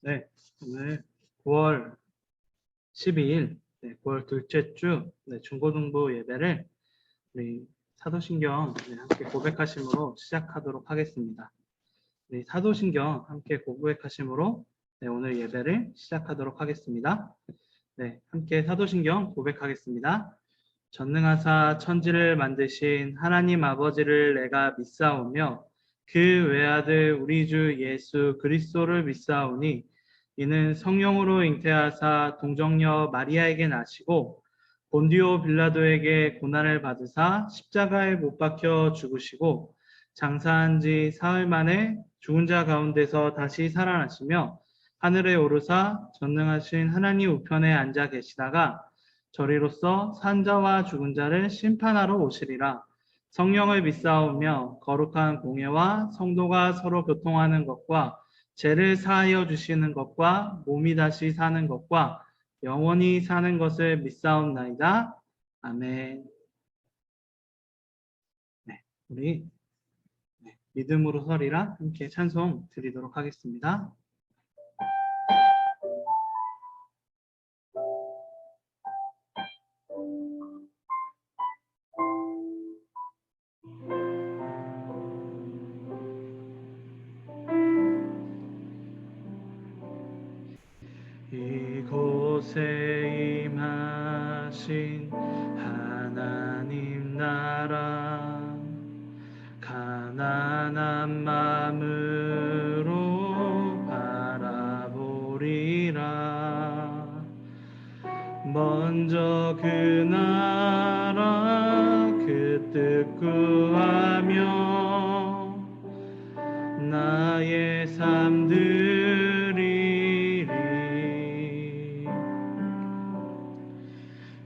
네, 오늘 9월 12일, 9월 둘째 주 중고등부 예배를 우리 사도신경 함께 고백하심으로 시작하도록 하겠습니다. 우리 사도신경 함께 고백하심으로 오늘 예배를 시작하도록 하겠습니다. 함께 사도신경 고백하겠습니다. 전능하사 천지를 만드신 하나님 아버지를 내가 믿사오며 그 외아들 우리 주 예수 그리스도를 믿사오니 이는 성령으로 잉태하사 동정녀 마리아에게 나시고 본디오 빌라도에게 고난을 받으사 십자가에 못 박혀 죽으시고 장사한 지 사흘 만에 죽은 자 가운데서 다시 살아나시며 하늘에 오르사 전능하신 하나님 우편에 앉아 계시다가 저리로서 산 자와 죽은 자를 심판하러 오시리라. 성령을 믿사오며 거룩한 공예와 성도가 서로 교통하는 것과 죄를 사하여 주시는 것과 몸이 다시 사는 것과 영원히 사는 것을 믿사옵나이다. 아멘. 우리 믿음으로 서리라 함께 찬송 드리도록 하겠습니다. 이곳에 임하신 하나님 나라 가난한 마음으로 바라보리라. 먼저 그 나라 그 뜻 구하며 나의 삶 드리리.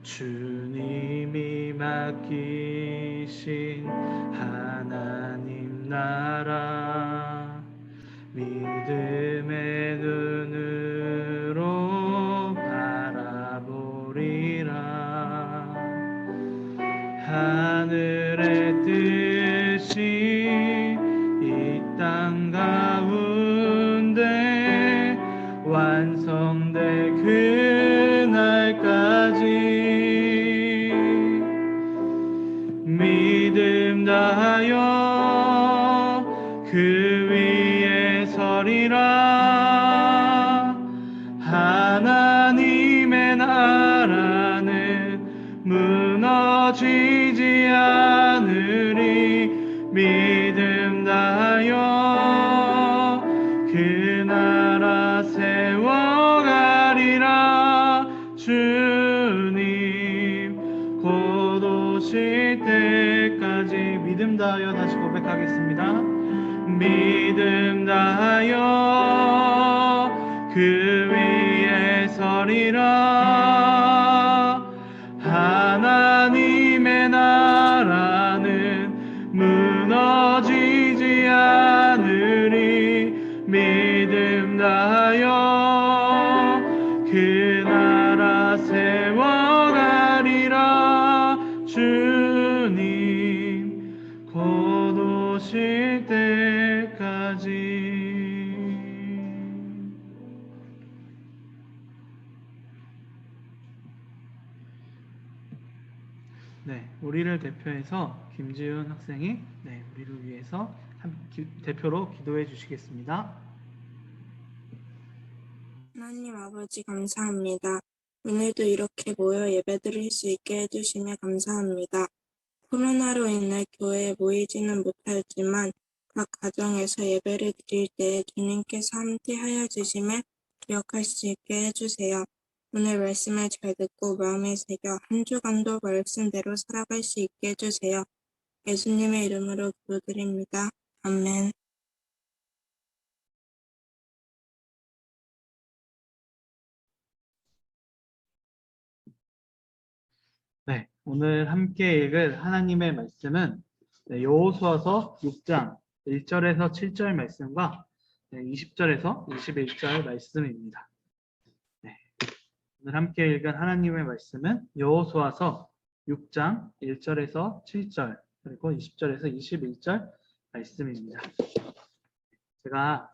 주님이 맡기신 하나님 나라 믿음의 눈으로 바라보리라. 하늘의 뜻이 이 땅 가운데 완성될 그날까지 믿음 다하여 그 위에 서리라. 하나님의 나라는 무너지지 않으리. 믿음 다하여 그 나라 세워가리라. 주님 곧 오실 때까지 믿음 다하여 다시 고백하겠습니다. 믿음 다하여 그 위에 서리라. 하나님의 나라는 무너지지 않으리. 믿음 다하여 그 나라 세워가리라. 주님 곧 오실 때까지. 우리를 대표해서 김지훈 학생이 우리를 위해서 대표로 기도해 주시겠습니다. 하나님 아버지 감사합니다. 오늘도 이렇게 모여 예배드릴 수 있게 해주시며 감사합니다. 코로나로 인해 교회에 모이지는 못하지만 각 가정에서 예배를 드릴 때 주님께서 함께하여 주심을 기억할 수 있게 해주세요. 오늘 말씀을 잘 듣고 마음에 새겨 한 주간도 말씀대로 살아갈 수 있게 해주세요. 예수님의 이름으로 기도드립니다. 아멘. 오늘 함께 읽을 하나님의 말씀은 여호수아서 6장 1절에서 7절 말씀과 20절에서 21절 말씀입니다. 오늘 함께 읽은 하나님의 말씀은 여호수아서 6장 1절에서 7절 그리고 20절에서 21절 말씀입니다. 제가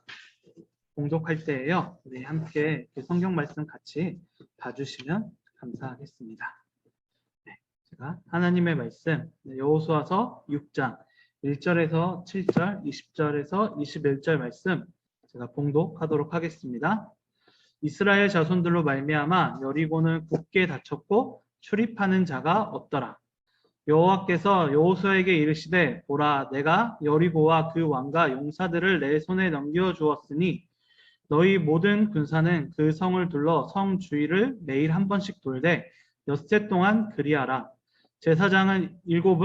봉독할 때에요. 우리 함께 그 성경 말씀 같이 봐주시면 감사하겠습니다. 네, 제가 하나님의 말씀 여호수아서 6장 1절에서 7절, 20절에서 21절 말씀 제가 봉독하도록 하겠습니다. 이스라엘 자손들로 말미암아 여리고는 굳게 닫혔고 출입하는 자가 없더라. 여호와께서 여호수아에게 이르시되 보라 내가 여리고와 그 왕과 용사들을 내 손에 넘겨 주었으니 너희 모든 군사는 그 성을 둘러 성 주위를 매일 한 번씩 돌되 엿새 동안 그리하라. 제사장은 일곱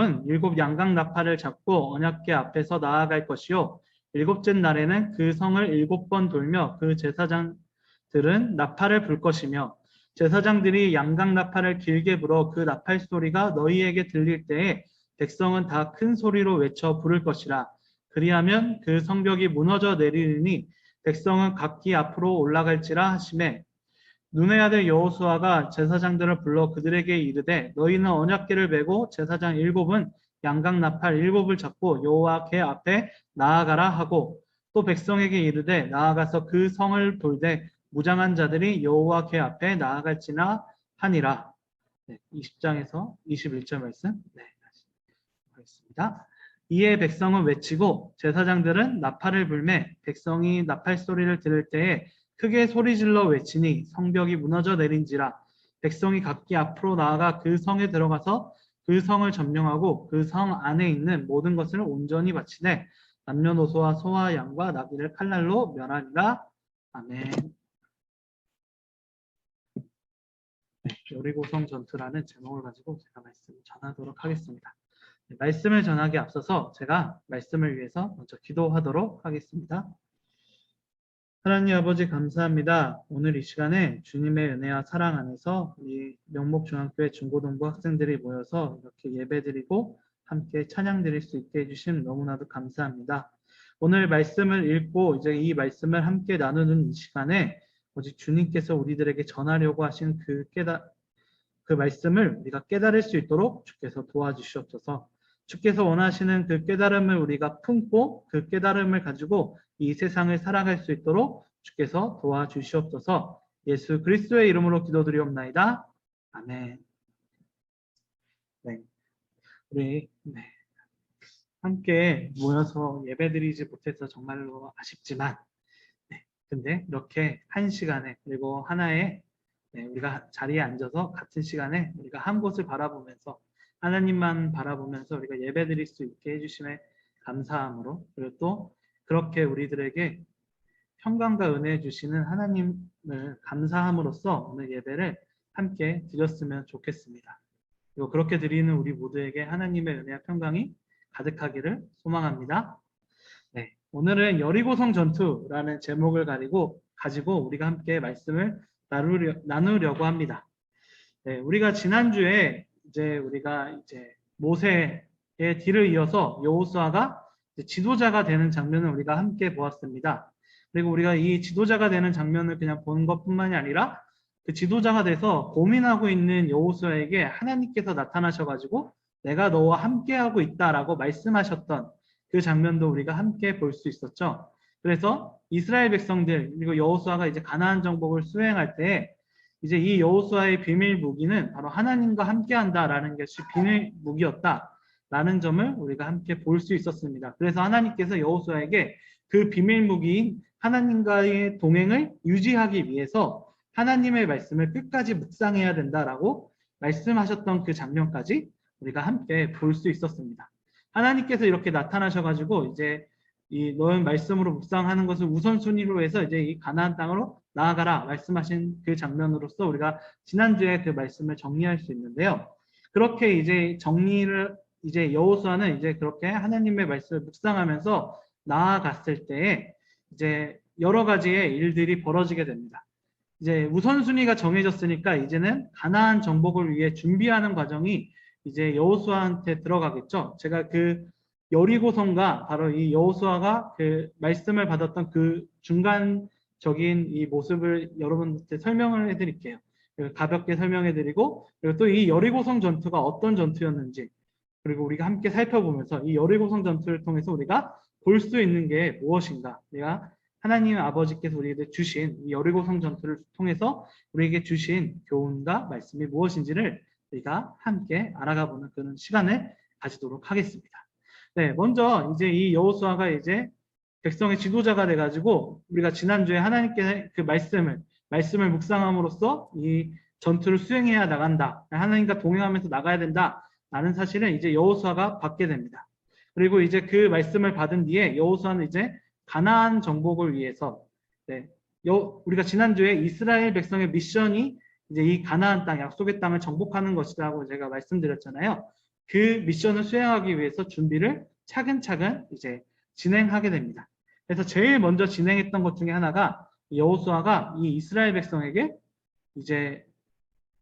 양각 나팔을 잡고 언약궤 앞에서 나아갈 것이요 일곱째 날에는 그 성을 7번 돌며 그 제사장들은 나팔을 불 것이며 제사장들이 양각 나팔을 길게 불어 그 나팔 소리가 너희에게 들릴 때에 백성은 다 큰 소리로 외쳐 부를 것이라. 그리하면 그 성벽이 무너져 내리니 백성은 각기 앞으로 올라갈지라 하시매 눈의 아들 여호수아가 제사장들을 불러 그들에게 이르되 너희는 언약궤를 메고 제사장 7은 양각 나팔 7을 잡고 여호와 궤 앞에 나아가라 하고 또 백성에게 이르되 나아가서 그 성을 돌되 무장한 자들이 여호와 궤 앞에 나아갈지나 하니라. 네, 20장에서 21절 말씀 다시 하겠습니다. 이에 백성은 외치고 제사장들은 나팔을 불매 백성이 나팔 소리를 들을 때에 크게 소리질러 외치니 성벽이 무너져 내린지라. 백성이 각기 앞으로 나아가 그 성에 들어가서 그 성을 점령하고 그 성 안에 있는 모든 것을 온전히 바치되 남녀노소와 소와 양과 나귀를 칼날로 멸하니라. 아멘. 네, 여리고성 전투라는 제목을 가지고 제가 말씀을 전하도록 하겠습니다. 말씀을 전하기 앞서서 제가 말씀을 위해서 먼저 기도하도록 하겠습니다. 하나님 아버지 감사합니다. 오늘 이 시간에 주님의 은혜와 사랑 안에서 우리 명목중앙교회 중고등부 학생들이 모여서 이렇게 예배드리고 함께 찬양 드릴 수 있게 해주심 너무나도 감사합니다. 오늘 말씀을 읽고 이제 이 말씀을 함께 나누는 이 시간에 오직 주님께서 우리들에게 전하려고 하신 그 말씀을 우리가 깨달을 수 있도록 주께서 도와주시옵소서. 주께서 원하시는 그 깨달음을 우리가 품고 그 깨달음을 가지고 이 세상을 살아갈 수 있도록 주께서 도와주시옵소서. 예수 그리스도의 이름으로 기도드리옵나이다. 아멘. 네, 우리 함께 모여서 예배드리지 못해서 정말로 아쉽지만 근데 이렇게 한 시간에 그리고 하나의 우리가 자리에 앉아서 같은 시간에 우리가 한 곳을 바라보면서 하나님만 바라보면서 우리가 예배드릴 수 있게 해주심에 감사함으로 그리고 또 그렇게 우리들에게 평강과 은혜 주시는 하나님을 감사함으로써 오늘 예배를 함께 드렸으면 좋겠습니다. 그리고 그렇게 드리는 우리 모두에게 하나님의 은혜와 평강이 가득하기를 소망합니다. 네, 오늘은 여리고성 전투라는 제목을 가지고 우리가 함께 말씀을 나누려고 합니다. 네, 우리가 지난주에 우리가 모세의 뒤를 이어서 여호수아가 지도자가 되는 장면을 우리가 함께 보았습니다. 그리고 우리가 이 지도자가 되는 장면을 그냥 보는 것뿐만이 아니라 그 지도자가 돼서 고민하고 있는 여호수아에게 하나님께서 나타나셔가지고 내가 너와 함께하고 있다라고 말씀하셨던 그 장면도 우리가 함께 볼 수 있었죠. 그래서 이스라엘 백성들 그리고 여호수아가 이제 가나안 정복을 수행할 때 이제 이 여호수아의 비밀 무기는 바로 하나님과 함께한다라는 것이 비밀 무기였다라는 점을 우리가 함께 볼 수 있었습니다. 그래서 하나님께서 여호수아에게 그 비밀 무기인 하나님과의 동행을 유지하기 위해서 하나님의 말씀을 끝까지 묵상해야 된다라고 말씀하셨던 그 장면까지 우리가 함께 볼 수 있었습니다. 하나님께서 이렇게 나타나셔가지고 이제 이 너의 말씀으로 묵상하는 것을 우선순위로 해서 이제 이 가나안 땅으로 나아가라 말씀하신 그 장면으로서 우리가 지난주에 그 말씀을 정리할 수 있는데요. 그렇게 이제 정리를 여호수아는 이제 그렇게 하나님의 말씀을 묵상하면서 나아갔을 때에 이제 여러 가지의 일들이 벌어지게 됩니다. 이제 우선순위가 정해졌으니까 이제는 가나안 정복을 위해 준비하는 과정이 이제 여호수아한테 들어가겠죠. 제가 그 여리고성과 바로 이 여호수아가 그 말씀을 받았던 그 중간적인 이 모습을 여러분한테 설명을 해드릴게요. 가볍게 설명해드리고 그리고 또 이 여리고성 전투가 어떤 전투였는지 그리고 우리가 함께 살펴보면서 이 여리고성 전투를 통해서 우리가 볼 수 있는 게 무엇인가 내가 하나님 아버지께서 우리에게 주신 이 여리고성 전투를 통해서 우리에게 주신 교훈과 말씀이 무엇인지를 우리가 함께 알아가 보는 그런 시간을 가지도록 하겠습니다. 네, 먼저 이제 이 여호수아가 이제 백성의 지도자가 돼가지고 우리가 지난주에 하나님께 그 말씀을 묵상함으로써 이 전투를 수행해야 나간다. 하나님과 동행하면서 나가야 된다. 라는 사실은 이제 여호수아가 받게 됩니다. 그리고 이제 그 말씀을 받은 뒤에 여호수아는 이제 가나안 정복을 위해서 네, 우리가 지난주에 이스라엘 백성의 미션이 이제 이 가나안 땅, 약속의 땅을 정복하는 것이라고 제가 말씀드렸잖아요. 그 미션을 수행하기 위해서 준비를 차근차근 이제 진행하게 됩니다. 그래서 제일 먼저 진행했던 것 중에 하나가 여호수아가 이 이스라엘 백성에게 이제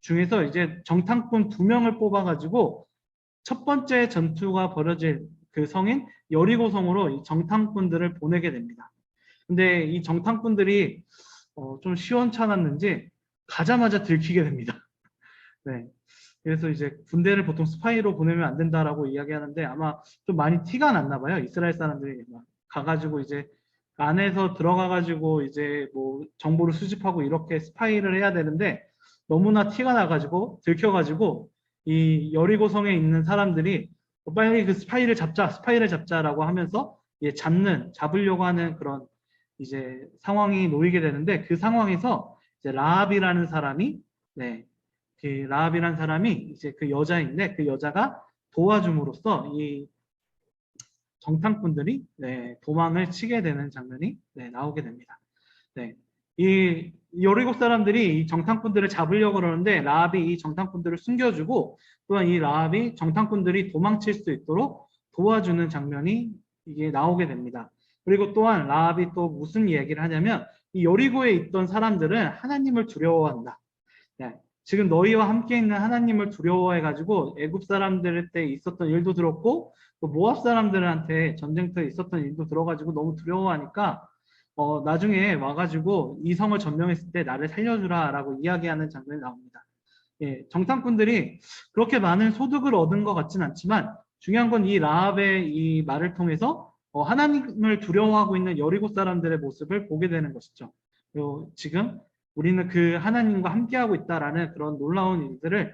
중에서 이제 정탐꾼 2명을 뽑아가지고 첫 번째 전투가 벌어질 그 성인 여리고성으로 이 정탐꾼들을 보내게 됩니다. 근데 이 정탐꾼들이 좀 시원찮았는지 가자마자 들키게 됩니다. 네. 그래서 이제 군대를 보통 스파이로 보내면 안 된다라고 이야기하는데 아마 좀 많이 티가 났나 봐요. 이스라엘 사람들이 막 가가지고 이제 안에서 들어가가지고 이제 뭐 정보를 수집하고 이렇게 스파이를 해야 되는데 너무나 티가 나가지고 들켜가지고 이 여리고성에 있는 사람들이 빨리 그 스파이를 잡자라고 하면서 잡으려고 하는 그런 이제 상황이 놓이게 되는데 그 상황에서 이제 라합이라는 사람이 그 라합이라는 사람이 이제 그 여자인데 그 여자가 도와줌으로써 이 정탐꾼들이 도망을 치게 되는 장면이 나오게 됩니다. 이 여리고 사람들이 이 정탐꾼들을 잡으려고 그러는데 라합이 이 정탐꾼들을 숨겨주고 또한 이 라합이 정탐꾼들이 도망칠 수 있도록 도와주는 장면이 이게 나오게 됩니다. 그리고 또한 라합이 또 무슨 이야기를 하냐면 이 여리고에 있던 사람들은 하나님을 두려워한다. 지금 너희와 함께 있는 하나님을 두려워해가지고 애굽 사람들 때 있었던 일도 들었고 또 모압 사람들한테 전쟁터에 있었던 일도 들어가지고 너무 두려워하니까 나중에 와가지고 이 성을 점령했을 때 나를 살려주라 라고 이야기하는 장면이 나옵니다. 정탐꾼들이 그렇게 많은 소득을 얻은 것 같진 않지만 중요한 건 이 라합의 이 말을 통해서 하나님을 두려워하고 있는 여리고 사람들의 모습을 보게 되는 것이죠. 그리고 지금 우리는 그 하나님과 함께하고 있다라는 그런 놀라운 일들을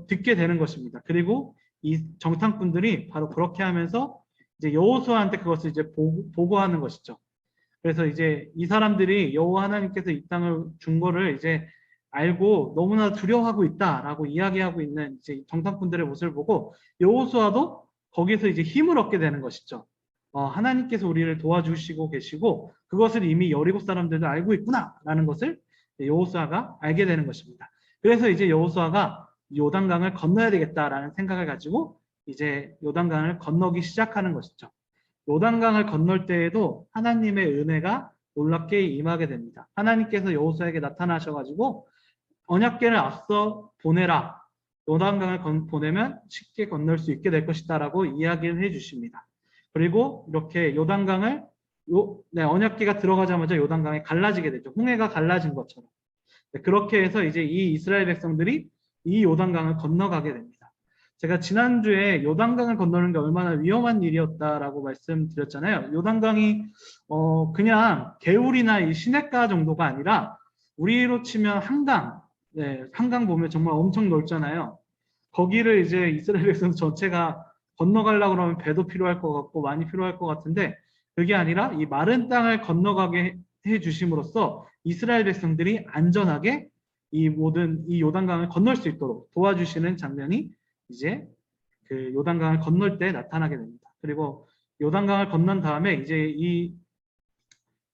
듣게 되는 것입니다. 그리고 이 정탐꾼들이 바로 그렇게 하면서 이제 여호수아한테 그것을 이제 보고하는 것이죠. 그래서 이제 이 사람들이 여호와 하나님께서 이 땅을 준 거를 이제 알고 너무나 두려워하고 있다라고 이야기하고 있는 이제 정탐꾼들의 모습을 보고 여호수아도 거기서 이제 힘을 얻게 되는 것이죠. 하나님께서 우리를 도와주시고 계시고 그것을 이미 여리고 사람들도 알고 있구나라는 것을 여호수아가 알게 되는 것입니다. 그래서 이제 여호수아가 요단강을 건너야 되겠다라는 생각을 가지고 이제 요단강을 건너기 시작하는 것이죠. 요단강을 건널 때에도 하나님의 은혜가 놀랍게 임하게 됩니다. 하나님께서 여호수아에게 나타나셔가지고 언약궤를 앞서 보내라. 요단강을 보내면 쉽게 건널 수 있게 될 것이다라고 이야기를 해주십니다. 그리고 이렇게 요단강을 언약궤가 들어가자마자 요단강이 갈라지게 되죠. 홍해가 갈라진 것처럼. 그렇게 해서 이제 이 이스라엘 백성들이 이 요단강을 건너가게 됩니다. 제가 지난주에 요단강을 건너는 게 얼마나 위험한 일이었다라고 말씀드렸잖아요. 요단강이 그냥 개울이나 이 시냇가 정도가 아니라 우리로 치면 한강, 한강 보면 정말 엄청 넓잖아요. 거기를 이제 이스라엘 백성 전체가 건너가려고 그러면 배도 필요할 것 같고 많이 필요할 것 같은데 그게 아니라 이 마른 땅을 건너가게 해 주심으로써 이스라엘 백성들이 안전하게 이 요단강을 건널 수 있도록 도와주시는 장면이 이제 그 요단강을 건널 때 나타나게 됩니다. 그리고 요단강을 건넌 다음에 이제 이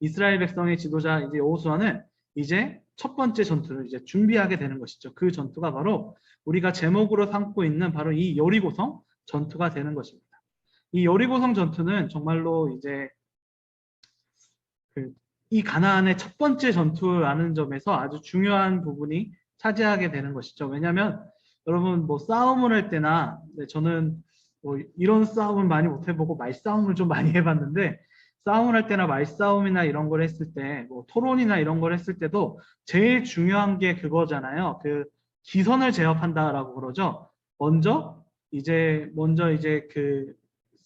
이스라엘 백성의 지도자 이제 여호수아는 이제 첫 번째 전투를 이제 준비하게 되는 것이죠. 그 전투가 바로 우리가 제목으로 삼고 있는 바로 이 여리고성 전투가 되는 것입니다. 이 여리고성 전투는 정말로 이제 이 가나안의 첫 번째 전투라는 점에서 아주 중요한 부분이 차지하게 되는 것이죠. 왜냐하면 여러분 뭐 싸움을 할 때나 저는 뭐 이런 싸움을 많이 못 해보고 말싸움을 좀 많이 해봤는데 싸움을 할 때나 말싸움이나 이런 걸 했을 때 뭐 토론이나 이런 걸 했을 때도 제일 중요한 게 그거잖아요. 그 기선을 제압한다라고 그러죠. 먼저 이제 그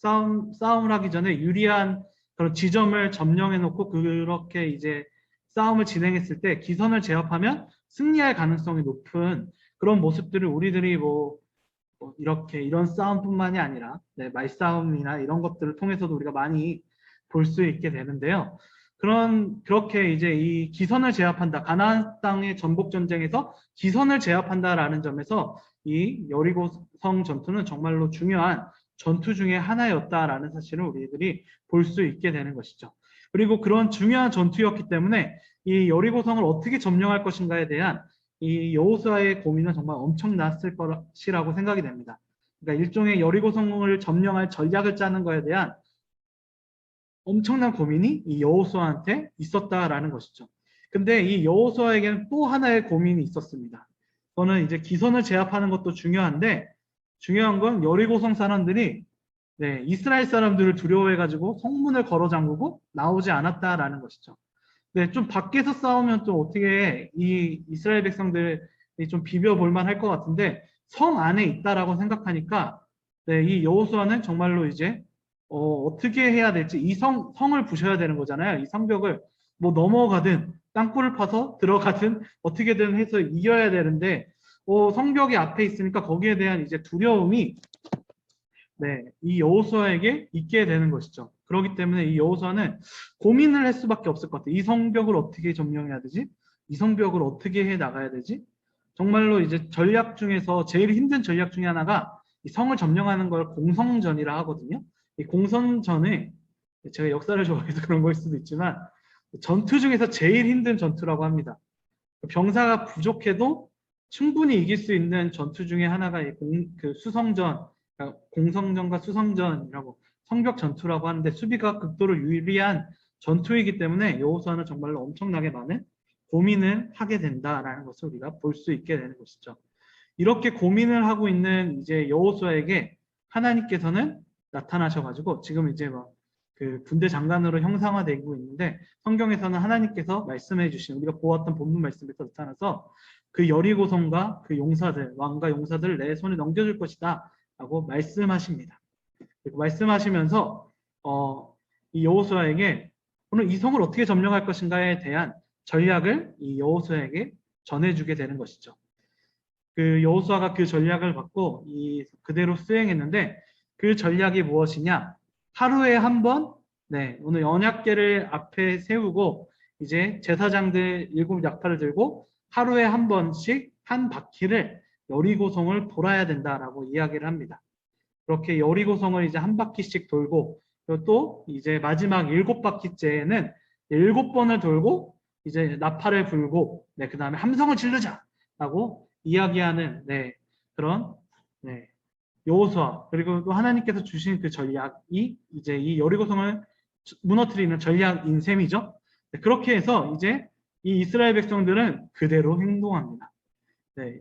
싸움을 하기 전에 유리한 그런 지점을 점령해 놓고 그렇게 이제 싸움을 진행했을 때 기선을 제압하면 승리할 가능성이 높은 그런 모습들을 우리들이 뭐 이렇게 이런 싸움뿐만이 아니라 네, 말싸움이나 이런 것들을 통해서도 우리가 많이 볼 수 있게 되는데요. 그렇게 이제 이 기선을 제압한다. 가나안 땅의 전복 전쟁에서 기선을 제압한다라는 점에서 이 여리고성 전투는 정말로 중요한 전투 중에 하나였다라는 사실을 우리들이 볼 수 있게 되는 것이죠. 그리고 그런 중요한 전투였기 때문에 이 여리고성을 어떻게 점령할 것인가에 대한 이 여호수아의 고민은 정말 엄청났을 것이라고 생각이 됩니다. 그러니까 일종의 여리고성을 점령할 전략을 짜는 것에 대한 엄청난 고민이 이 여호수아한테 있었다라는 것이죠. 근데 이 여호수아에게는 또 하나의 고민이 있었습니다. 그거는 이제 기선을 제압하는 것도 중요한데 중요한 건 여리고성 사람들이 네, 이스라엘 사람들을 두려워해가지고 성문을 걸어 잠그고 나오지 않았다라는 것이죠. 네, 좀 밖에서 싸우면 좀 어떻게 이 이스라엘 백성들이 좀 비벼볼 만할 것 같은데 성 안에 있다라고 생각하니까 네, 이 여호수아는 정말로 이제 어떻게 해야 될지 이 성을 부셔야 되는 거잖아요. 이 성벽을 뭐 넘어가든 땅굴을 파서 들어가든 어떻게든 해서 이겨야 되는데 성벽이 앞에 있으니까 거기에 대한 이제 두려움이 네, 이 여호수아에게 있게 되는 것이죠. 그렇기 때문에 이 여호수아는 고민을 할 수밖에 없을 것 같아요. 이 성벽을 어떻게 점령해야 되지? 이 성벽을 어떻게 해 나가야 되지? 정말로 이제 전략 중에서 제일 힘든 전략 중에 하나가 이 성을 점령하는 걸 공성전이라 하거든요. 이 공성전에 제가 역사를 좋아해서 그런 걸 수도 있지만 전투 중에서 제일 힘든 전투라고 합니다. 병사가 부족해도 충분히 이길 수 있는 전투 중에 하나가 그 수성전, 그러니까 공성전과 수성전이라고 성벽 전투라고 하는데 수비가 극도로 유리한 전투이기 때문에 여호수아는 정말로 엄청나게 많은 고민을 하게 된다라는 것을 우리가 볼 수 있게 되는 것이죠. 이렇게 고민을 하고 있는 이제 여호수아에게 하나님께서는 나타나셔가지고 지금 이제 그 군대 장관으로 형상화되고 있는데 성경에서는 하나님께서 말씀해 주신 우리가 보았던 본문 말씀에서 나타나서 그 여리고성과 그 용사들 왕과 용사들을 내 손에 넘겨줄 것이다 라고 말씀하십니다. 그리고 말씀하시면서 이 여호수아에게 오늘 이 성을 어떻게 점령할 것인가에 대한 전략을 이 여호수아에게 전해주게 되는 것이죠. 그 여호수아가 그 전략을 받고 그대로 수행했는데 그 전략이 무엇이냐? 하루에 한 번, 네, 오늘 언약궤를 앞에 세우고 이제 제사장들 7약파를 들고 하루에 한 번씩 한 바퀴를 여리고성을 돌아야 된다라고 이야기를 합니다. 그렇게 여리고성을 이제 한 바퀴씩 돌고 또 이제 마지막 7바퀴째에는 7번을 돌고 이제 나팔을 불고 네, 그 다음에 함성을 지르자라고 이야기하는 네, 그런 네, 여호수아 그리고 또 하나님께서 주신 그 전략이 이제 이 여리고성을 무너뜨리는 전략인 셈이죠. 네, 그렇게 해서 이제 이 이스라엘 백성들은 그대로 행동합니다. 네,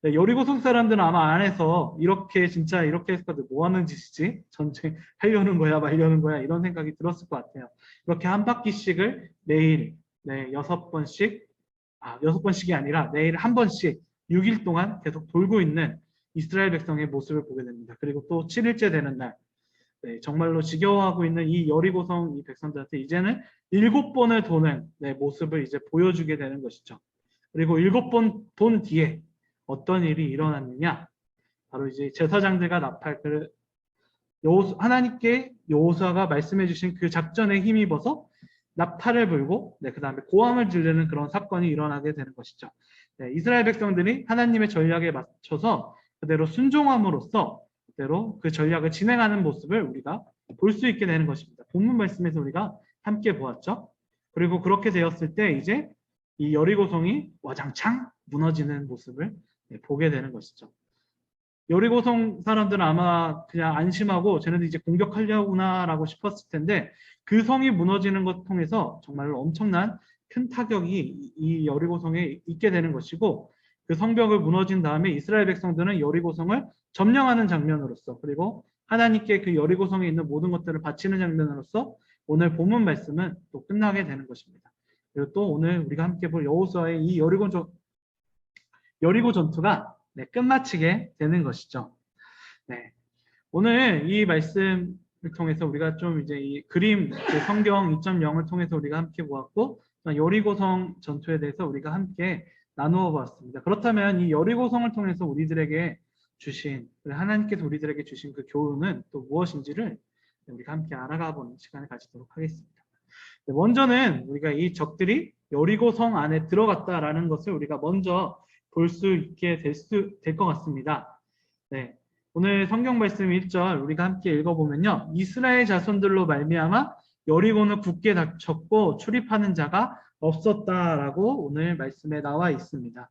네, 여리고성 사람들은 아마 안에서 이렇게 진짜 이렇게 해서 뭐 하는 짓이지? 전쟁 하려는 거야 말려는 거야 이런 생각이 들었을 것 같아요. 이렇게 한 바퀴씩을 매일 네, 6번씩 6번씩이 아니라 매일 한 번씩 6일 동안 계속 돌고 있는 이스라엘 백성의 모습을 보게 됩니다. 그리고 또 7일째 되는 날 네, 정말로 지겨워하고 있는 이 여리고성 이 백성들한테 이제는 7번을 도는 네, 모습을 이제 보여주게 되는 것이죠. 그리고 7번 돈 뒤에 어떤 일이 일어났느냐? 바로 이제 제사장들과 나팔 하나님께 여호수아가 말씀해 주신 그 작전에 힘입어서 나팔을 불고 네, 그 다음에 고함을 지르는 그런 사건이 일어나게 되는 것이죠. 네, 이스라엘 백성들이 하나님의 전략에 맞춰서 그대로 순종함으로써 그대로 그 전략을 진행하는 모습을 우리가 볼 수 있게 되는 것입니다. 본문 말씀에서 우리가 함께 보았죠. 그리고 그렇게 되었을 때 이제 이 여리고성이 와장창 무너지는 모습을 보게 되는 것이죠. 여리고성 사람들은 아마 그냥 안심하고 쟤네들 이제 공격하려구나라고 싶었을 텐데 그 성이 무너지는 것 통해서 정말로 엄청난 큰 타격이 이 여리고성에 있게 되는 것이고 그 성벽을 무너진 다음에 이스라엘 백성들은 여리고성을 점령하는 장면으로서 그리고 하나님께 그 여리고성에 있는 모든 것들을 바치는 장면으로서 오늘 본문 말씀은 또 끝나게 되는 것입니다. 그리고 또 오늘 우리가 함께 볼 여호수아의 이 여리고 전투가 네, 끝마치게 되는 것이죠. 네, 오늘 이 말씀 통해서 우리가 좀 이제 이 그림 그 성경 2.0을 통해서 우리가 함께 보았고 여리고성 전투에 대해서 우리가 함께 나누어 보았습니다. 그렇다면 이 여리고성을 통해서 우리들에게 주신 하나님께서 우리들에게 주신 그 교훈은 또 무엇인지를 우리가 함께 알아가 보는 시간을 가지도록 하겠습니다. 먼저는 우리가 이 적들이 여리고성 안에 들어갔다라는 것을 우리가 먼저 볼 수 있게 될 것 같습니다. 네. 오늘 성경 말씀 1절 우리가 함께 읽어보면요. 이스라엘 자손들로 말미암아 여리고는 굳게 닫혔고 출입하는 자가 없었다라고 오늘 말씀에 나와 있습니다.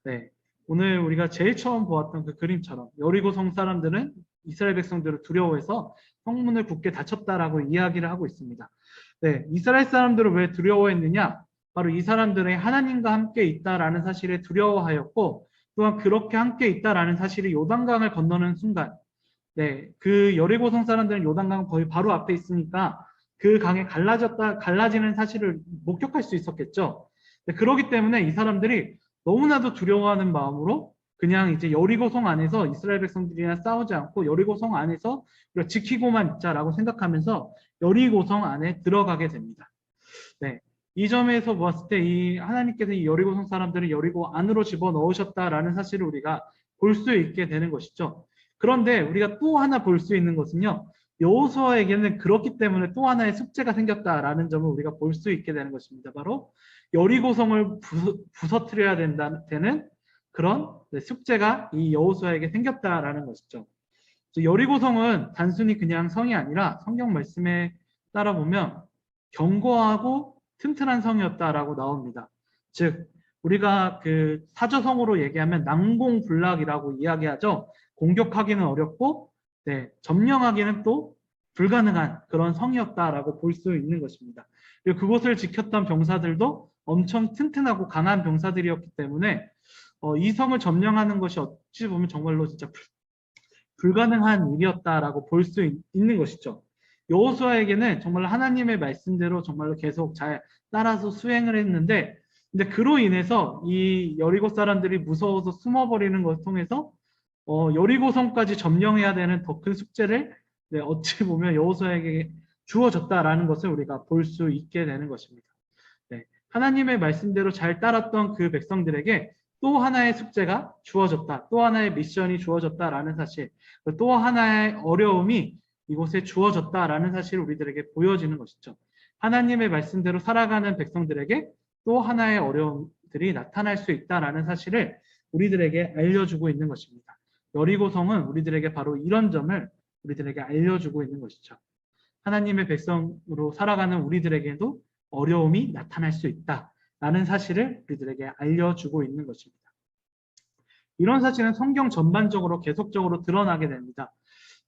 네. 오늘 우리가 제일 처음 보았던 그 그림처럼 여리고 성 사람들은 이스라엘 백성들을 두려워해서 성문을 굳게 닫혔다라고 이야기를 하고 있습니다. 네. 이스라엘 사람들을 왜 두려워했느냐? 바로 이 사람들의 하나님과 함께 있다라는 사실에 두려워하였고 또한 그렇게 함께 있다라는 사실이 요단강을 건너는 순간 네, 그 여리고성 사람들은 요단강 거의 바로 앞에 있으니까 그 강에 갈라지는 사실을 목격할 수 있었겠죠. 네, 그렇기 때문에 이 사람들이 너무나도 두려워하는 마음으로 그냥 이제 여리고성 안에서 이스라엘 백성들이랑 싸우지 않고 여리고성 안에서 우리가 지키고만 있자라고 생각하면서 여리고성 안에 들어가게 됩니다. 네. 이 점에서 보았을 때 이 하나님께서 이 여리고성 사람들을 여리고 안으로 집어넣으셨다라는 사실을 우리가 볼 수 있게 되는 것이죠. 그런데 우리가 또 하나 볼 수 있는 것은요. 여호수아에게는 그렇기 때문에 또 하나의 숙제가 생겼다라는 점을 우리가 볼 수 있게 되는 것입니다. 바로 여리고성을 부서뜨려야 되는 그런 숙제가 이 여호수아에게 생겼다라는 것이죠. 여리고성은 단순히 그냥 성이 아니라 성경 말씀에 따라 보면 견고하고 튼튼한 성이었다라고 나옵니다. 즉 우리가 그 사저성어로 얘기하면 난공불락이라고 이야기하죠. 공격하기는 어렵고 네, 점령하기는 또 불가능한 그런 성이었다라고 볼 수 있는 것입니다. 그리고 그곳을 지켰던 병사들도 엄청 튼튼하고 강한 병사들이었기 때문에 이 성을 점령하는 것이 어찌 보면 정말로 진짜 불가능한 일이었다라고 볼 수 있는 것이죠. 여호수아에게는 정말 하나님의 말씀대로 정말로 계속 잘 따라서 수행을 했는데 근데 그로 인해서 이 여리고 사람들이 무서워서 숨어버리는 것을 통해서 여리고성까지 점령해야 되는 더 큰 숙제를 네, 어찌 보면 여호수아에게 주어졌다라는 것을 우리가 볼 수 있게 되는 것입니다. 네, 하나님의 말씀대로 잘 따랐던 그 백성들에게 또 하나의 숙제가 주어졌다. 또 하나의 미션이 주어졌다라는 사실, 또 하나의 어려움이 이곳에 주어졌다라는 사실을 우리들에게 보여지는 것이죠. 하나님의 말씀대로 살아가는 백성들에게 또 하나의 어려움들이 나타날 수 있다라는 사실을 우리들에게 알려주고 있는 것입니다. 여리고성은 우리들에게 바로 이런 점을 우리들에게 알려주고 있는 것이죠. 하나님의 백성으로 살아가는 우리들에게도 어려움이 나타날 수 있다라는 사실을 우리들에게 알려주고 있는 것입니다. 이런 사실은 성경 전반적으로 계속적으로 드러나게 됩니다.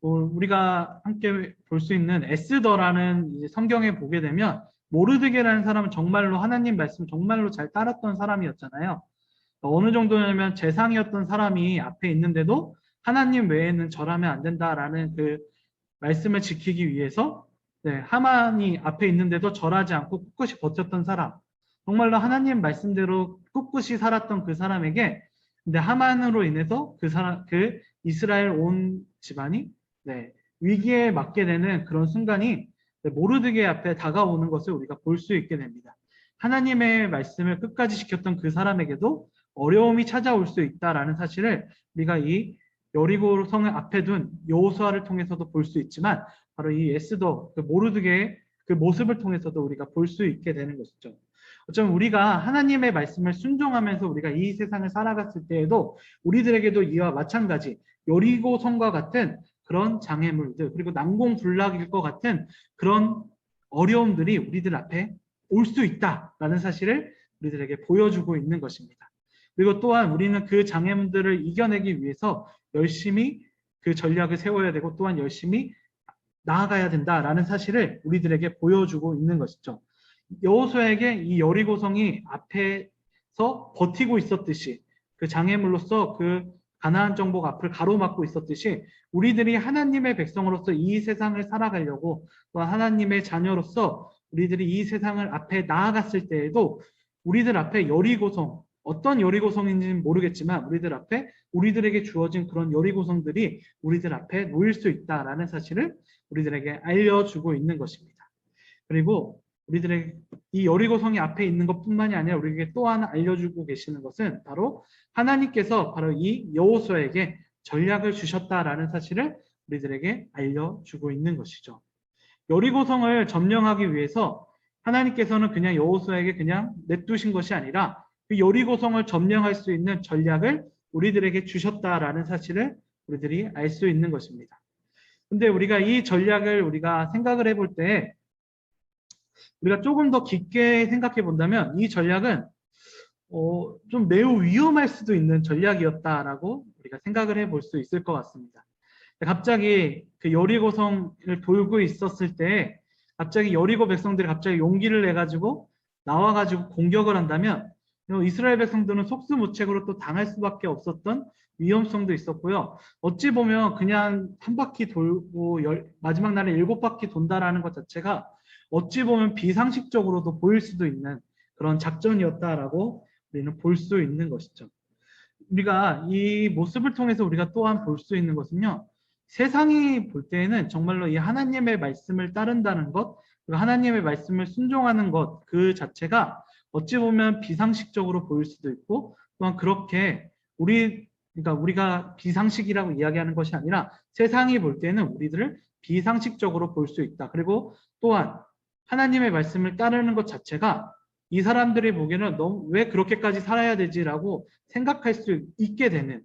우리가 함께 볼 수 있는 에스더라는 성경에 보게 되면 모르드게라는 사람은 정말로 하나님 말씀 정말로 잘 따랐던 사람이었잖아요. 어느 정도냐면 재상이었던 사람이 앞에 있는데도 하나님 외에는 절하면 안 된다라는 그 말씀을 지키기 위해서 네, 하만이 앞에 있는데도 절하지 않고 꿋꿋이 버텼던 사람. 정말로 하나님 말씀대로 꿋꿋이 살았던 그 사람에게 근데 하만으로 인해서 그 이스라엘 온 집안이 네, 위기에 맞게 되는 그런 순간이 모르드게 앞에 다가오는 것을 우리가 볼 수 있게 됩니다. 하나님의 말씀을 끝까지 지켰던 그 사람에게도 어려움이 찾아올 수 있다라는 사실을 우리가 이 여리고 성을 앞에 둔 여호수아를 통해서도 볼 수 있지만 바로 이 에스더 그 모르드게의 그 모습을 통해서도 우리가 볼 수 있게 되는 것이죠. 어쩌면 우리가 하나님의 말씀을 순종하면서 우리가 이 세상을 살아갔을 때에도 우리들에게도 이와 마찬가지 여리고 성과 같은 그런 장애물들 그리고 난공불락일 것 같은 그런 어려움들이 우리들 앞에 올 수 있다라는 사실을 우리들에게 보여주고 있는 것입니다. 그리고 또한 우리는 그 장애물들을 이겨내기 위해서 열심히 그 전략을 세워야 되고 또한 열심히 나아가야 된다라는 사실을 우리들에게 보여주고 있는 것이죠. 여호수아에게 이 여리고성이 앞에서 버티고 있었듯이 그 장애물로서 그 가나안 정복 앞을 가로막고 있었듯이 우리들이 하나님의 백성으로서 이 세상을 살아가려고 또 하나님의 자녀로서 우리들이 이 세상을 앞에 나아갔을 때에도 우리들 앞에 여리고성 어떤 여리고성인지는 모르겠지만 우리들 앞에 우리들에게 주어진 그런 여리고성들이 우리들 앞에 놓일 수 있다라는 사실을 우리들에게 알려주고 있는 것입니다. 그리고 우리들의 이 여리고성이 앞에 있는 것뿐만이 아니라 우리에게 또 하나 알려주고 계시는 것은 바로 하나님께서 바로 이 여호수아에게 전략을 주셨다라는 사실을 우리들에게 알려주고 있는 것이죠. 여리고성을 점령하기 위해서 하나님께서는 그냥 여호수아에게 그냥 내두신 것이 아니라 그 여리고성을 점령할 수 있는 전략을 우리들에게 주셨다라는 사실을 우리들이 알 수 있는 것입니다. 근데 우리가 이 전략을 우리가 생각을 해볼 때 우리가 조금 더 깊게 생각해 본다면 이 전략은 좀 매우 위험할 수도 있는 전략이었다라고 우리가 생각을 해볼 수 있을 것 같습니다. 갑자기 그 여리고성을 돌고 있었을 때 갑자기 여리고 백성들이 갑자기 용기를 내가지고 나와가지고 공격을 한다면 이스라엘 백성들은 속수무책으로 또 당할 수밖에 없었던 위험성도 있었고요. 어찌 보면 그냥 한 바퀴 돌고 마지막 날에 7바퀴 돈다라는 것 자체가 어찌 보면 비상식적으로도 보일 수도 있는 그런 작전이었다라고 우리는 볼 수 있는 것이죠. 우리가 이 모습을 통해서 우리가 또한 볼 수 있는 것은요. 세상이 볼 때에는 정말로 이 하나님의 말씀을 따른다는 것, 그리고 하나님의 말씀을 순종하는 것 그 자체가 어찌 보면 비상식적으로 보일 수도 있고 또한 그렇게 그러니까 우리가 비상식이라고 이야기하는 것이 아니라 세상이 볼 때는 우리들을 비상식적으로 볼 수 있다. 그리고 또한 하나님의 말씀을 따르는 것 자체가 이 사람들이 보기에는 너무 왜 그렇게까지 살아야 되지라고 생각할 수 있게 되는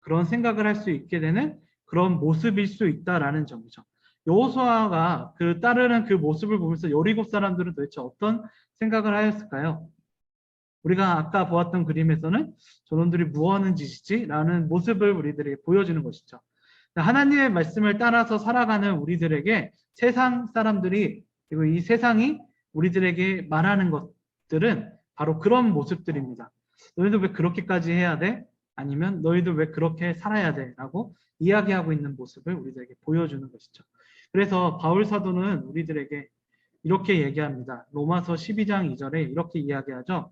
그런 생각을 할 수 있게 되는 그런 모습일 수 있다라는 점이죠. 여호수아가 그 따르는 그 모습을 보면서 여리고 사람들은 도대체 어떤 생각을 하였을까요? 우리가 아까 보았던 그림에서는 저놈들이 무엇하는 짓이지? 라는 모습을 우리들에게 보여주는 것이죠. 하나님의 말씀을 따라서 살아가는 우리들에게 세상 사람들이 그리고 이 세상이 우리들에게 말하는 것들은 바로 그런 모습들입니다. 너희도 왜 그렇게까지 해야 돼? 아니면 너희도 왜 그렇게 살아야 돼? 라고 이야기하고 있는 모습을 우리들에게 보여주는 것이죠. 그래서 바울 사도는 우리들에게 이렇게 얘기합니다. 로마서 12장 2절에 이렇게 이야기하죠.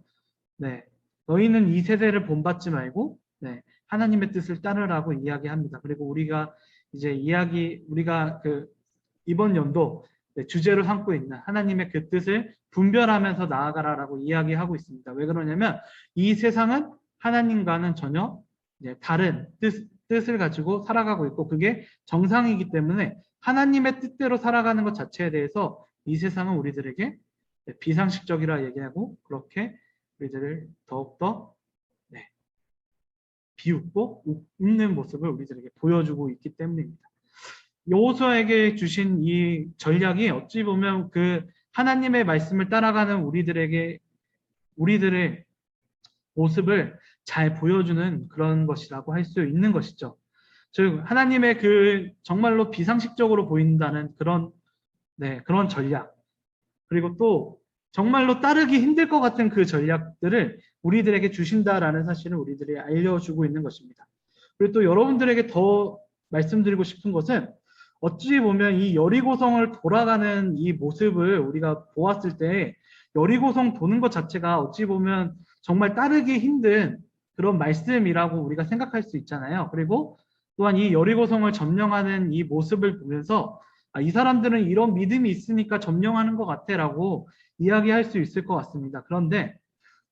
네, 너희는 이 세대를 본받지 말고 하나님의 뜻을 따르라고 이야기합니다. 그리고 우리가 이제 우리가 그 이번 연도 주제로 삼고 있는 하나님의 그 뜻을 분별하면서 나아가라라고 이야기하고 있습니다. 왜 그러냐면 이 세상은 하나님과는 전혀 다른 뜻을 가지고 살아가고 있고 그게 정상이기 때문에 하나님의 뜻대로 살아가는 것 자체에 대해서 이 세상은 우리들에게 비상식적이라 얘기하고 그렇게 우리들을 더욱더 비웃고 웃는 모습을 우리들에게 보여주고 있기 때문입니다. 여호수아에게 주신 이 전략이 어찌 보면 그 하나님의 말씀을 따라가는 우리들의 모습을 잘 보여주는 그런 것이라고 할 수 있는 것이죠. 즉 하나님의 그 정말로 비상식적으로 보인다는 그런 전략 그리고 또 정말로 따르기 힘들 것 같은 그 전략들을 우리들에게 주신다라는 사실을 우리들이 알려주고 있는 것입니다. 그리고 또 여러분들에게 더 말씀드리고 싶은 것은 어찌 보면 이 여리고성을 돌아가는 이 모습을 우리가 보았을 때 여리고성 도는 것 자체가 어찌 보면 정말 따르기 힘든 그런 말씀이라고 우리가 생각할 수 있잖아요. 그리고 또한 이 여리고성을 점령하는 이 모습을 보면서 이 사람들은 이런 믿음이 있으니까 점령하는 것 같아라고 이야기할 수 있을 것 같습니다. 그런데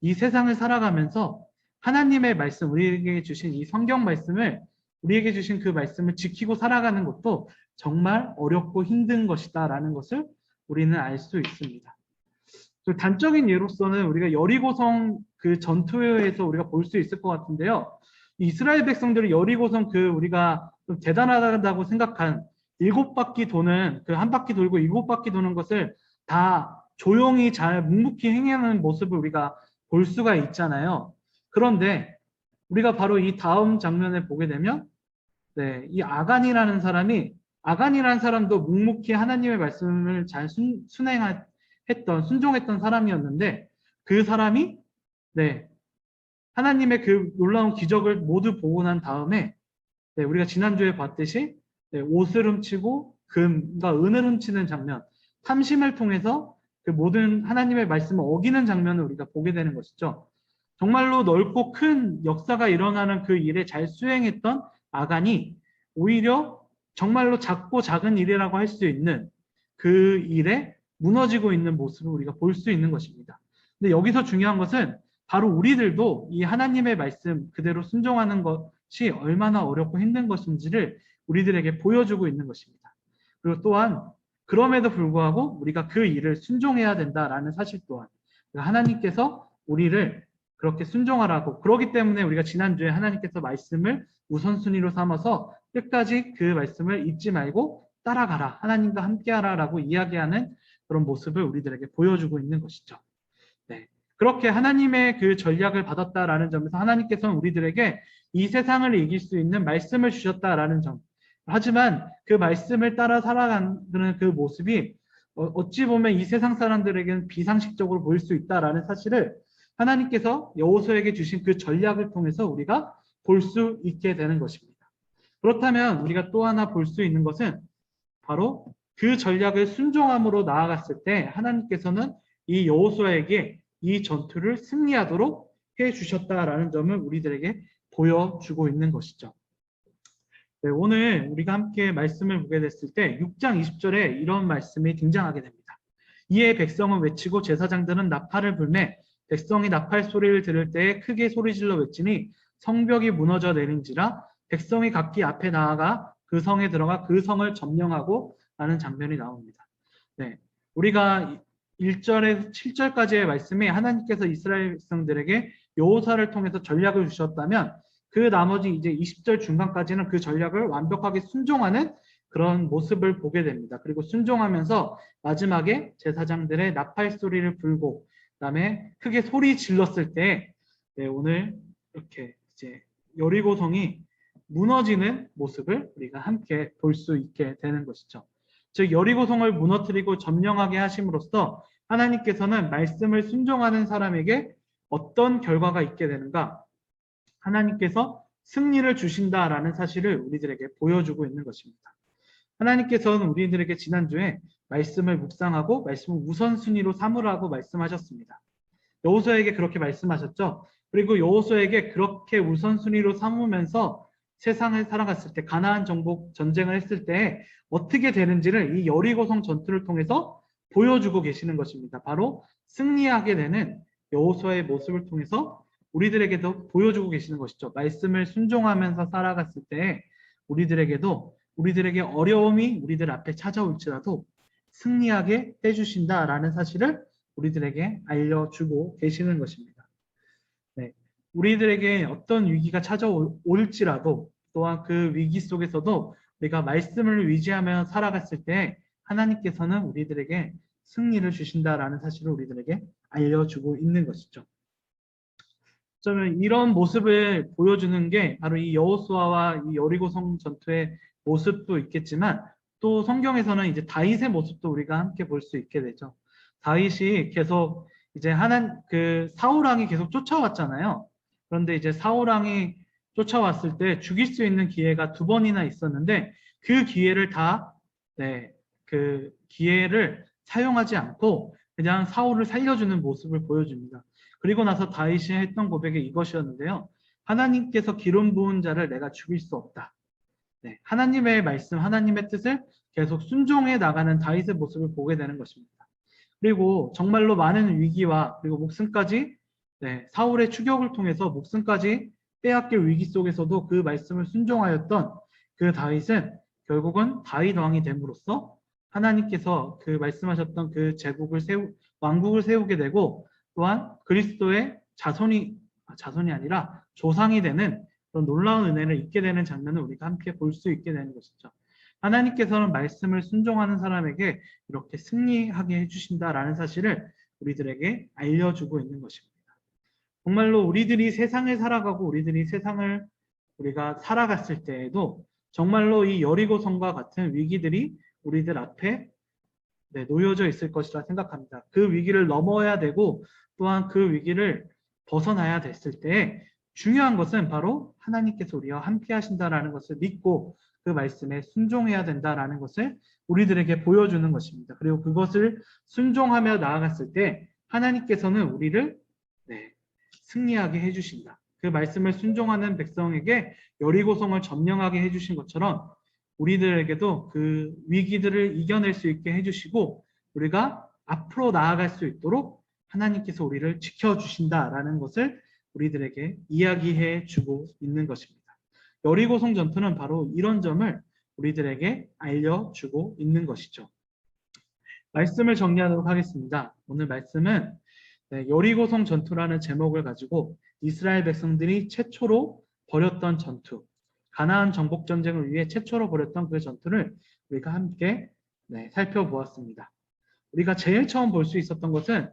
이 세상을 살아가면서 하나님의 말씀, 우리에게 주신 이 성경 말씀을 우리에게 주신 그 말씀을 지키고 살아가는 것도 정말 어렵고 힘든 것이다라는 것을 우리는 알 수 있습니다. 단적인 예로서는 우리가 여리고성 그 전투에서 우리가 볼 수 있을 것 같은데요. 이스라엘 백성들이 여리고성 우리가 좀 대단하다고 생각한 7바퀴 도는 그 한 바퀴 돌고 7바퀴 도는 것을 다 조용히 잘 묵묵히 행하는 모습을 우리가 볼 수가 있잖아요. 그런데 우리가 바로 이 다음 장면에 보게 되면 이 아간이라는 사람도 묵묵히 하나님의 말씀을 잘 순종했던 사람이었는데 그 사람이 하나님의 그 놀라운 기적을 모두 보고 난 다음에 우리가 지난주에 봤듯이 옷을 훔치고 금과 은을 훔치는 장면, 탐심을 통해서 그 모든 하나님의 말씀을 어기는 장면을 우리가 보게 되는 것이죠. 정말로 넓고 큰 역사가 일어나는 그 일에 잘 수행했던 아간이 오히려 정말로 작고 작은 일이라고 할 수 있는 그 일에 무너지고 있는 모습을 우리가 볼 수 있는 것입니다. 근데 여기서 중요한 것은 바로 우리들도 이 하나님의 말씀 그대로 순종하는 것이 얼마나 어렵고 힘든 것인지를 우리들에게 보여주고 있는 것입니다. 그리고 또한 그럼에도 불구하고 우리가 그 일을 순종해야 된다라는 사실 또한 하나님께서 우리를 그렇게 순종하라고, 그렇기 때문에 우리가 지난주에 하나님께서 말씀을 우선순위로 삼아서 끝까지 그 말씀을 잊지 말고 따라가라, 하나님과 함께하라라고 이야기하는 그런 모습을 우리들에게 보여주고 있는 것이죠. 네. 그렇게 하나님의 그 전략을 받았다라는 점에서 하나님께서는 우리들에게 이 세상을 이길 수 있는 말씀을 주셨다라는 점. 하지만 그 말씀을 따라 살아가는 그 모습이 어찌 보면 이 세상 사람들에게는 비상식적으로 보일 수 있다라는 사실을 하나님께서 여호수아에게 주신 그 전략을 통해서 우리가 볼 수 있게 되는 것입니다. 그렇다면 우리가 또 하나 볼 수 있는 것은 바로 그 전략을 순종함으로 나아갔을 때 하나님께서는 이 여호수아에게 이 전투를 승리하도록 해 주셨다라는 점을 우리들에게 보여주고 있는 것이죠. 네, 오늘 우리가 함께 말씀을 보게 됐을 때 6장 20절에 이런 말씀이 등장하게 됩니다. 이에 백성은 외치고 제사장들은 나팔을 불매 백성이 나팔 소리를 들을 때에 크게 소리질러 외치니 성벽이 무너져 내린지라 백성이 각기 앞에 나아가 그 성에 들어가 그 성을 점령하고 라는 장면이 나옵니다. 네, 우리가 1절에서 7절까지의 말씀이 하나님께서 이스라엘 백성들에게 여호수아를 통해서 전략을 주셨다면 그 나머지 이제 20절 중간까지는 그 전략을 완벽하게 순종하는 그런 모습을 보게 됩니다. 그리고 순종하면서 마지막에 제사장들의 나팔 소리를 불고 그다음에 크게 소리 질렀을 때 네, 오늘 이렇게 이제 여리고성이 무너지는 모습을 우리가 함께 볼 수 있게 되는 것이죠. 즉 여리고성을 무너뜨리고 점령하게 하심으로써 하나님께서는 말씀을 순종하는 사람에게 어떤 결과가 있게 되는가? 하나님께서 승리를 주신다라는 사실을 우리들에게 보여주고 있는 것입니다. 하나님께서는 우리들에게 지난주에 말씀을 묵상하고 말씀을 우선순위로 삼으라고 말씀하셨습니다. 여호수아에게 그렇게 말씀하셨죠. 그리고 여호수아에게 그렇게 우선순위로 삼으면서 세상을 살아갔을 때 가나안 정복 전쟁을 했을 때 어떻게 되는지를 이 여리고성 전투를 통해서 보여주고 계시는 것입니다. 바로 승리하게 되는 여호수아의 모습을 통해서 우리들에게도 보여주고 계시는 것이죠. 말씀을 순종하면서 살아갔을 때 우리들에게 어려움이 우리들 앞에 찾아올지라도 승리하게 해주신다라는 사실을 우리들에게 알려주고 계시는 것입니다. 네, 우리들에게 어떤 위기가 찾아올지라도 또한 그 위기 속에서도 우리가 말씀을 위지하며 살아갔을 때 하나님께서는 우리들에게 승리를 주신다라는 사실을 우리들에게 알려주고 있는 것이죠. 저는 이런 모습을 보여주는 게 바로 이 여호수아와 이 여리고성 전투의 모습도 있겠지만 또 성경에서는 이제 다윗의 모습도 우리가 함께 볼 수 있게 되죠. 다윗이 계속 이제 그 사울 왕이 계속 쫓아왔잖아요. 그런데 이제 사울 왕이 쫓아왔을 때 죽일 수 있는 기회가 2번이나 있었는데 그 기회를 그 기회를 사용하지 않고 그냥 사울을 살려주는 모습을 보여줍니다. 그리고 나서 다윗이 했던 고백이 이것이었는데요. 하나님께서 기름 부은 자를 내가 죽일 수 없다. 네, 하나님의 말씀, 하나님의 뜻을 계속 순종해 나가는 다윗의 모습을 보게 되는 것입니다. 그리고 정말로 많은 위기와 그리고 목숨까지 사울의 추격을 통해서 목숨까지 빼앗길 위기 속에서도 그 말씀을 순종하였던 그 다윗은 결국은 다윗 왕이 됨으로써 하나님께서 그 말씀하셨던 그 왕국을 세우게 되고 또한 그리스도의 자손이 아니라 조상이 되는 그런 놀라운 은혜를 입게 되는 장면을 우리가 함께 볼 수 있게 되는 것이죠. 하나님께서는 말씀을 순종하는 사람에게 이렇게 승리하게 해주신다라는 사실을 우리들에게 알려주고 있는 것입니다. 정말로 우리들이 세상을 살아가고 우리들이 세상을 우리가 살아갔을 때에도 정말로 이 여리고성과 같은 위기들이 우리들 앞에 놓여져 있을 것이라 생각합니다. 그 위기를 넘어야 되고 또한 그 위기를 벗어나야 됐을 때 중요한 것은 바로 하나님께서 우리와 함께 하신다라는 것을 믿고 그 말씀에 순종해야 된다라는 것을 우리들에게 보여주는 것입니다. 그리고 그것을 순종하며 나아갔을 때 하나님께서는 우리를 승리하게 해주신다. 그 말씀을 순종하는 백성에게 여리고성을 점령하게 해주신 것처럼 우리들에게도 그 위기들을 이겨낼 수 있게 해주시고 우리가 앞으로 나아갈 수 있도록 하나님께서 우리를 지켜주신다라는 것을 우리들에게 이야기해 주고 있는 것입니다. 여리고성 전투는 바로 이런 점을 우리들에게 알려주고 있는 것이죠. 말씀을 정리하도록 하겠습니다. 오늘 말씀은 여리고성 전투라는 제목을 가지고 이스라엘 백성들이 최초로 벌였던 전투, 가나안 정복 전쟁을 위해 최초로 벌였던 그 전투를 우리가 함께 살펴보았습니다. 우리가 제일 처음 볼 수 있었던 것은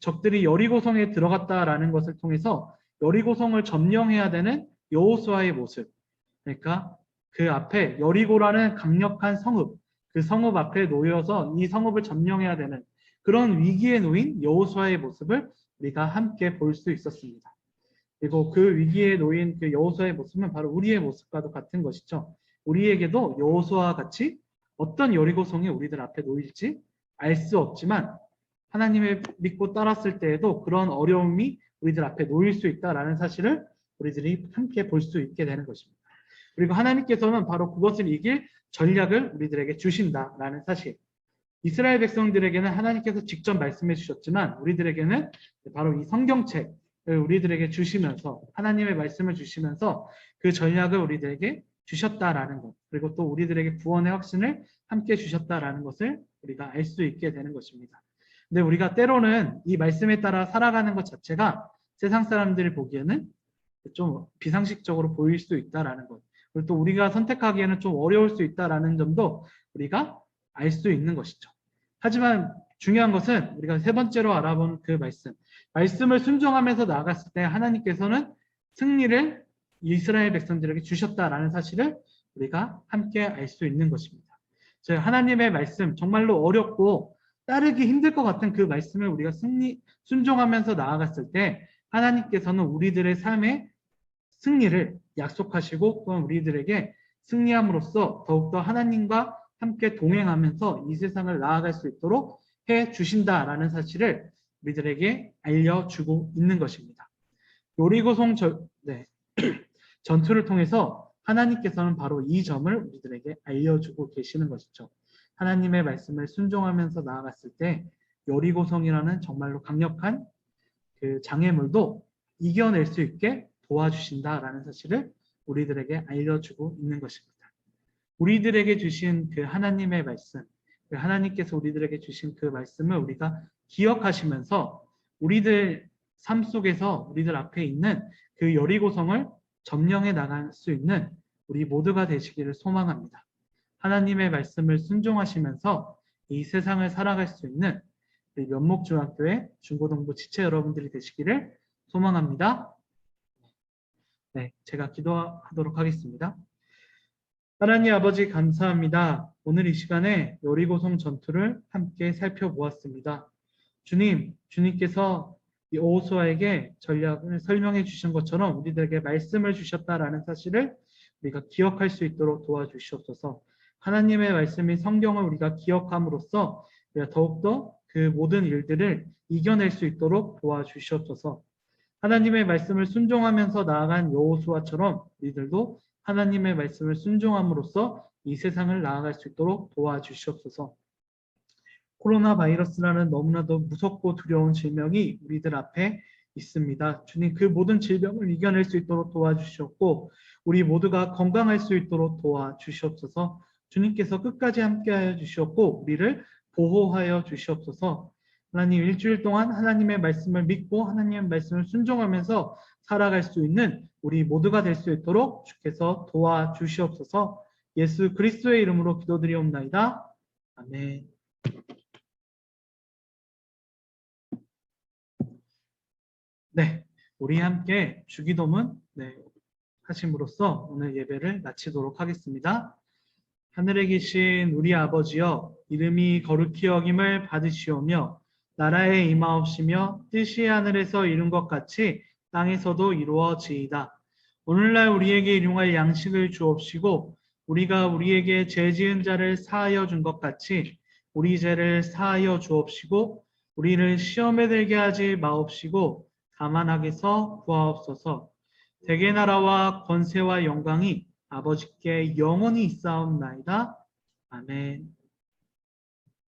적들이 여리고성에 들어갔다라는 것을 통해서 여리고성을 점령해야 되는 여호수아의 모습, 그러니까 그 앞에 여리고라는 강력한 성읍, 그 성읍 앞에 놓여서 이 성읍을 점령해야 되는 그런 위기에 놓인 여호수아의 모습을 우리가 함께 볼 수 있었습니다. 그리고 그 위기에 놓인 그 여호수아의 모습은 바로 우리의 모습과도 같은 것이죠. 우리에게도 여호수아와 같이 어떤 여리고성이 우리들 앞에 놓일지 알 수 없지만 하나님을 믿고 따랐을 때에도 그런 어려움이 우리들 앞에 놓일 수 있다라는 사실을 우리들이 함께 볼 수 있게 되는 것입니다. 그리고 하나님께서는 바로 그것을 이길 전략을 우리들에게 주신다라는 사실. 이스라엘 백성들에게는 하나님께서 직접 말씀해 주셨지만 우리들에게는 바로 이 성경책을 우리들에게 주시면서 하나님의 말씀을 주시면서 그 전략을 우리들에게 주셨다라는 것, 그리고 또 우리들에게 구원의 확신을 함께 주셨다라는 것을 우리가 알 수 있게 되는 것입니다. 근데 우리가 때로는 이 말씀에 따라 살아가는 것 자체가 세상 사람들이 보기에는 좀 비상식적으로 보일 수 있다라는 것, 그리고 또 우리가 선택하기에는 좀 어려울 수 있다라는 점도 우리가 알 수 있는 것이죠. 하지만 중요한 것은 우리가 세 번째로 알아본 그 말씀을 순종하면서 나아갔을 때 하나님께서는 승리를 이스라엘 백성들에게 주셨다라는 사실을 우리가 함께 알 수 있는 것입니다. 하나님의 말씀, 정말로 어렵고 따르기 힘들 것 같은 그 말씀을 우리가 순종하면서 나아갔을 때 하나님께서는 우리들의 삶의 승리를 약속하시고 또한 우리들에게 승리함으로써 더욱더 하나님과 함께 동행하면서 이 세상을 나아갈 수 있도록 해 주신다라는 사실을 우리들에게 알려주고 있는 것입니다. 여리고성 전투를 통해서 하나님께서는 바로 이 점을 우리들에게 알려주고 계시는 것이죠. 하나님의 말씀을 순종하면서 나아갔을 때 여리고성이라는 정말로 강력한 그 장애물도 이겨낼 수 있게 도와주신다라는 사실을 우리들에게 알려주고 있는 것입니다. 우리들에게 주신 그 하나님의 말씀, 하나님께서 우리들에게 주신 그 말씀을 우리가 기억하시면서 우리들 삶 속에서 우리들 앞에 있는 그 여리고성을 점령해 나갈 수 있는 우리 모두가 되시기를 소망합니다. 하나님의 말씀을 순종하시면서 이 세상을 살아갈 수 있는 우리 면목중학교의 중고등부 지체 여러분들이 되시기를 소망합니다. 네, 제가 기도하도록 하겠습니다. 하나님 아버지 감사합니다. 오늘 이 시간에 여리고성 전투를 함께 살펴보았습니다. 주님께서 이 여호수아에게 전략을 설명해 주신 것처럼 우리들에게 말씀을 주셨다라는 사실을 우리가 기억할 수 있도록 도와주시옵소서. 하나님의 말씀인 성경을 우리가 기억함으로써 우리가 더욱더 그 모든 일들을 이겨낼 수 있도록 도와주시옵소서. 하나님의 말씀을 순종하면서 나아간 여호수아처럼 우리들도 하나님의 말씀을 순종함으로써 이 세상을 나아갈 수 있도록 도와주시옵소서. 코로나 바이러스라는 너무나도 무섭고 두려운 질병이 우리들 앞에 있습니다. 주님, 그 모든 질병을 이겨낼 수 있도록 도와주시옵고 우리 모두가 건강할 수 있도록 도와주시옵소서. 주님께서 끝까지 함께하여 주시옵고 우리를 보호하여 주시옵소서. 하나님, 일주일 동안 하나님의 말씀을 믿고 하나님의 말씀을 순종하면서 살아갈 수 있는 우리 모두가 될 수 있도록 주께서 도와주시옵소서. 예수 그리스도의 이름으로 기도드리옵나이다. 아멘. 네, 우리 함께 주기도문 하심으로써 오늘 예배를 마치도록 하겠습니다. 하늘에 계신 우리 아버지여, 이름이 거룩히 여김을 받으시오며 나라에 임하옵시며 뜻이 하늘에서 이룬 것 같이 땅에서도 이루어지이다. 오늘날 우리에게 일용할 양식을 주옵시고 우리가 우리에게 죄 지은 자를 사하여 준 것 같이 우리 죄를 사하여 주옵시고 우리를 시험에 들게 하지 마옵시고 다만 악에서 구하옵소서. 대개 나라와 권세와 영광이 아버지께 영원히 있사옵나이다. 아멘.